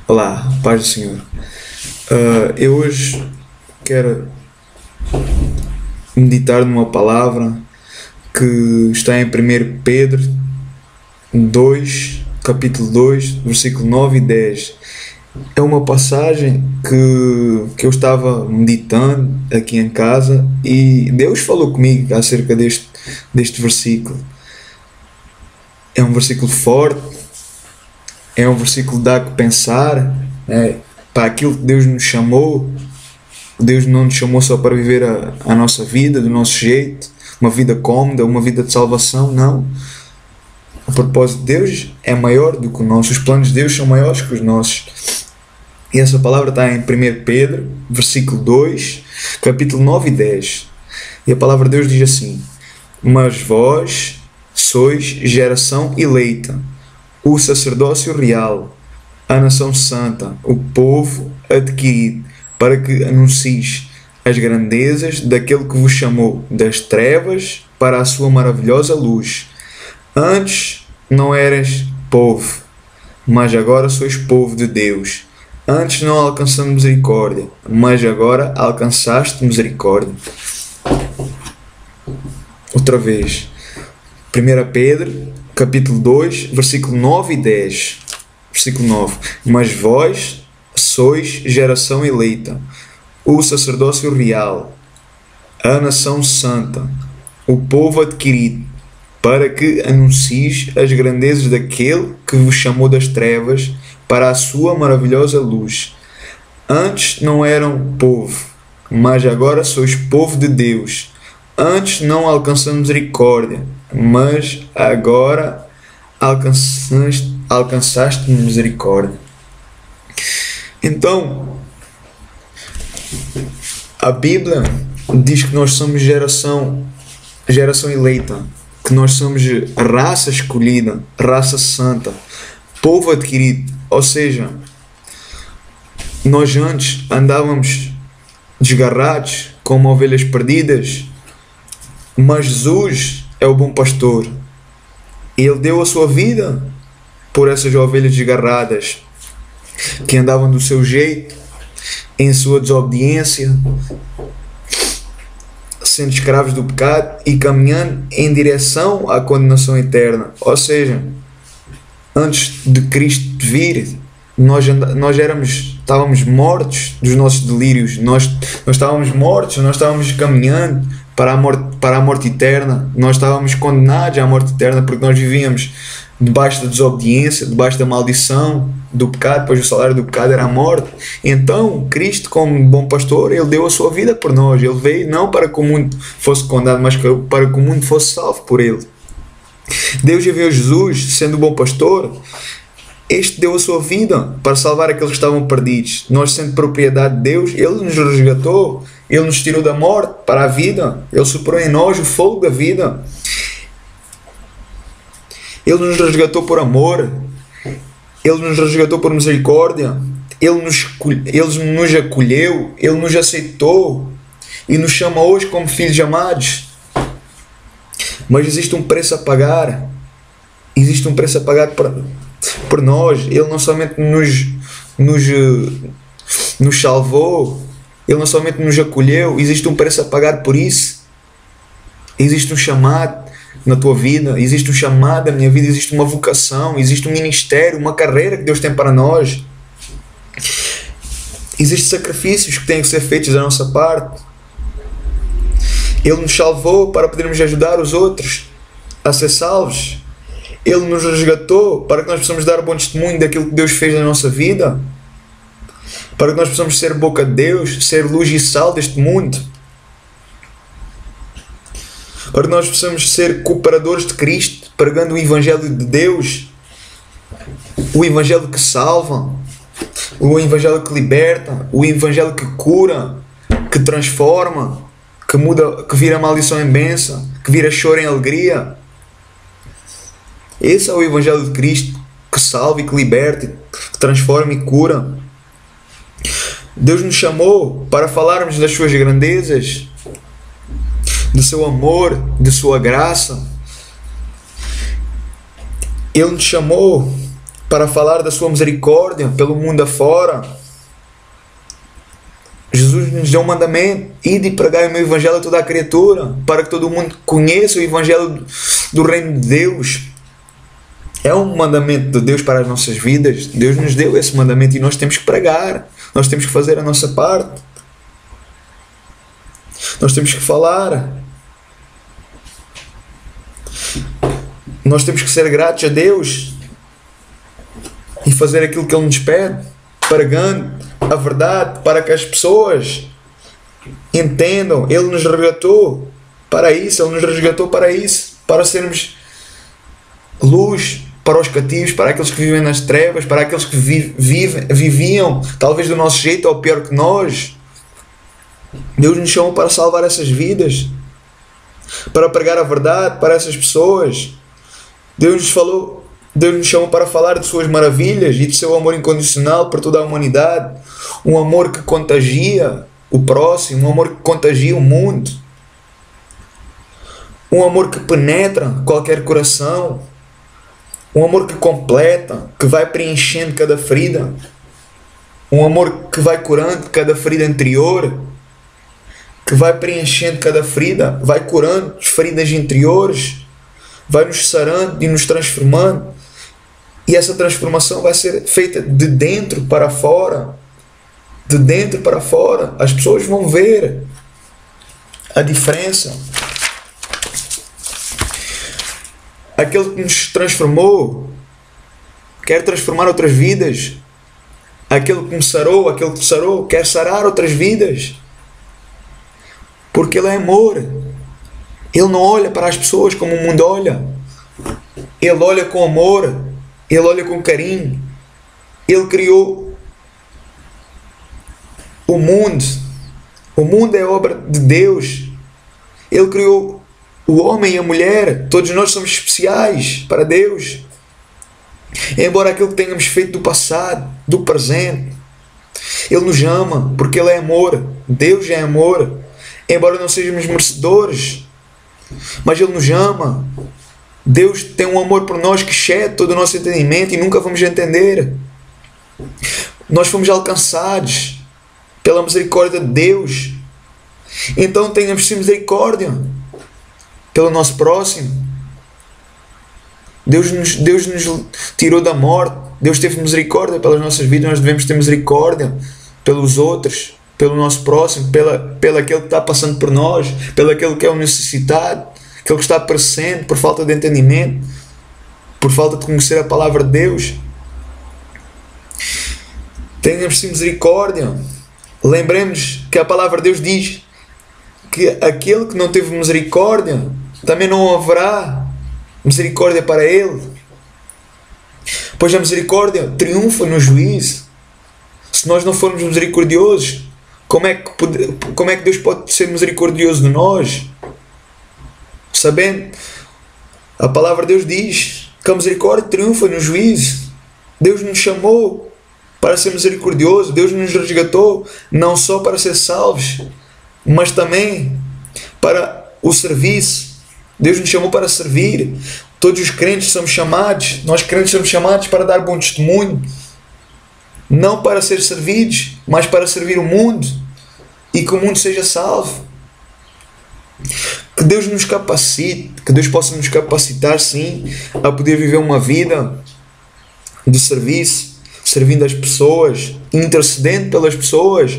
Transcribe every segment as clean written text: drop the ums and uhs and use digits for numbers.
Olá, paz do Senhor. Eu hoje quero meditar numa palavra que está em 1 Pedro 2, capítulo 2, versículo 9 e 10. É uma passagem que eu estava meditando aqui em casa e Deus falou comigo acerca deste versículo. É um versículo forte, é um versículo que dá que pensar, para aquilo que Deus nos chamou. Deus não nos chamou só para viver a nossa vida do nosso jeito, uma vida cómoda, uma vida de salvação, não. O propósito de Deus é maior do que o nosso, os planos de Deus são maiores que os nossos. E essa palavra está em 1 Pedro, versículo 2, capítulo 9 e 10. E a palavra de Deus diz assim: Mas vós sois geração eleita, o sacerdócio real, a nação santa, o povo adquirido, para que anuncies as grandezas daquele que vos chamou das trevas para a sua maravilhosa luz. Antes não eras povo, mas agora sois povo de Deus. Antes não alcançando misericórdia, mas agora alcançaste misericórdia. Outra vez. 1 Pedro, capítulo 2, versículo 9 e 10. Versículo 9. Mas vós sois geração eleita, o sacerdócio real, a nação santa, o povo adquirido, para que anuncies as grandezas daquele que vos chamou das trevas para a sua maravilhosa luz. Antes não eram povo, mas agora sois povo de Deus. Antes não alcançamos misericórdia, mas agora alcançaste misericórdia. Então, a Bíblia diz que nós somos geração eleita, que nós somos raça escolhida, raça santa, povo adquirido. Ou seja, nós antes andávamos desgarrados como ovelhas perdidas, mas Jesus é o bom pastor. Ele deu a sua vida por essas ovelhas desgarradas que andavam do seu jeito, em sua desobediência, sendo escravos do pecado e caminhando em direção à condenação eterna. Ou seja, antes de Cristo vir, nós estávamos mortos dos nossos delírios, nós estávamos mortos, nós estávamos caminhando para a morte eterna, nós estávamos condenados à morte eterna porque nós vivíamos debaixo da desobediência, debaixo da maldição do pecado, pois o salário do pecado era a morte. Então Cristo, como bom pastor, Ele deu a sua vida por nós. Ele veio não para que o mundo fosse condenado, mas para que o mundo fosse salvo por Ele. Deus enviou Jesus, sendo o bom pastor. Este deu a sua vida para salvar aqueles que estavam perdidos. Nós, sendo propriedade de Deus, Ele nos resgatou, Ele nos tirou da morte para a vida, Ele soprou em nós o fogo da vida. Ele nos resgatou por amor, Ele nos resgatou por misericórdia, Ele nos acolheu, Ele nos aceitou e nos chama hoje como filhos amados. Mas existe um preço a pagar, existe um preço a pagar por nós. Ele não somente nos salvou, Ele não somente nos acolheu, existe um preço a pagar por isso. Existe um chamado na tua vida, existe um chamado na minha vida, existe uma vocação, existe um ministério, uma carreira que Deus tem para nós. Existem sacrifícios que têm que ser feitos da nossa parte. Ele nos salvou para podermos ajudar os outros a ser salvos. Ele nos resgatou para que nós possamos dar bom testemunho daquilo que Deus fez na nossa vida, para que nós possamos ser boca de Deus, ser luz e sal deste mundo, para que nós possamos ser cooperadores de Cristo, pregando o Evangelho de Deus, o Evangelho que salva, o Evangelho que liberta, o Evangelho que cura, que transforma, que muda, que vira maldição em bênção, que vira choro em alegria. Esse é o Evangelho de Cristo, que salva e que liberta, que transforma e cura. Deus nos chamou para falarmos das suas grandezas, do seu amor, de sua graça. Ele nos chamou para falar da sua misericórdia pelo mundo afora. Jesus nos deu um mandamento: ide e pregai o meu evangelho a toda a criatura, para que todo mundo conheça o evangelho do reino de Deus. É um mandamento de Deus para as nossas vidas. Deus nos deu esse mandamento e nós temos que pregar. Nós temos que fazer a nossa parte. Nós temos que falar. Nós temos que ser gratos a Deus e fazer aquilo que Ele nos pede, pregando a verdade para que as pessoas entendam. Ele nos resgatou para isso. Ele nos resgatou para isso, para sermos luz para os cativos, para aqueles que vivem nas trevas, para aqueles que viviam talvez do nosso jeito ou pior que nós. Deus nos chamou para salvar essas vidas, para pregar a verdade para essas pessoas. Deus nos chamou para falar de suas maravilhas e de seu amor incondicional por toda a humanidade. Um amor que contagia o próximo, um amor que contagia o mundo. Um amor que penetra qualquer coração. Um amor que completa, que vai preenchendo cada ferida. Um amor que vai curando cada ferida anterior. Que vai preenchendo cada ferida, vai curando as feridas interiores. Vai nos sarando e nos transformando. E essa transformação vai ser feita de dentro para fora. De dentro para fora. As pessoas vão ver a diferença. Aquele que nos transformou quer transformar outras vidas. Aquele que nos sarou, quer sarar outras vidas. Porque Ele é amor. Ele não olha para as pessoas como o mundo olha. Ele olha com amor. Ele olha com carinho. Ele criou o mundo. O mundo é obra de Deus. Ele criou o homem e a mulher. Todos nós somos especiais para Deus. Embora aquilo que tenhamos feito do passado, do presente, Ele nos ama porque Ele é amor. Deus é amor. Embora não sejamos merecedores, mas Ele nos ama. Deus tem um amor por nós que excede todo o nosso entendimento e nunca vamos entender. Nós fomos alcançados pela misericórdia de Deus. Então tenhamos misericórdia pelo nosso próximo. Deus nos tirou da morte. Deus teve misericórdia pelas nossas vidas. Nós devemos ter misericórdia pelos outros, pelo nosso próximo, pelo aquele que está passando por nós, pelo aquele que é o necessitado, aquele que está perecendo por falta de entendimento, por falta de conhecer a palavra de Deus. Tenhamos misericórdia. Lembremos que a palavra de Deus diz que aquele que não teve misericórdia, também não haverá misericórdia para ele. Pois a misericórdia triunfa no juízo. Se nós não formos misericordiosos, como é que Deus pode ser misericordioso de nós? Sabendo, a palavra de Deus diz que a misericórdia triunfa no juízo. Deus nos chamou para ser misericordioso. Deus nos resgatou não só para ser salvos, mas também para o serviço. Deus nos chamou para servir. Todos os crentes somos chamados, nós crentes somos chamados para dar bom testemunho. Não para ser servidos, mas para servir o mundo e que o mundo seja salvo. Que Deus nos capacite, que Deus possa nos capacitar, sim, a poder viver uma vida de serviço, servindo as pessoas, intercedendo pelas pessoas,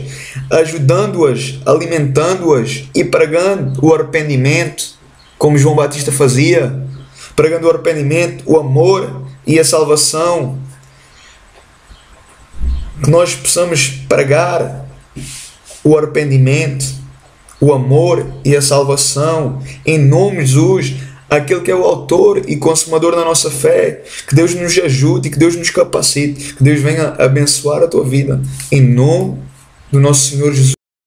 ajudando-as, alimentando-as e pregando o arrependimento, como João Batista fazia, pregando o arrependimento, o amor e a salvação. Que nós possamos pregar o arrependimento, o amor e a salvação em nome de Jesus, aquele que é o autor e consumador da nossa fé. Que Deus nos ajude, que Deus nos capacite, que Deus venha abençoar a tua vida em nome do nosso Senhor Jesus.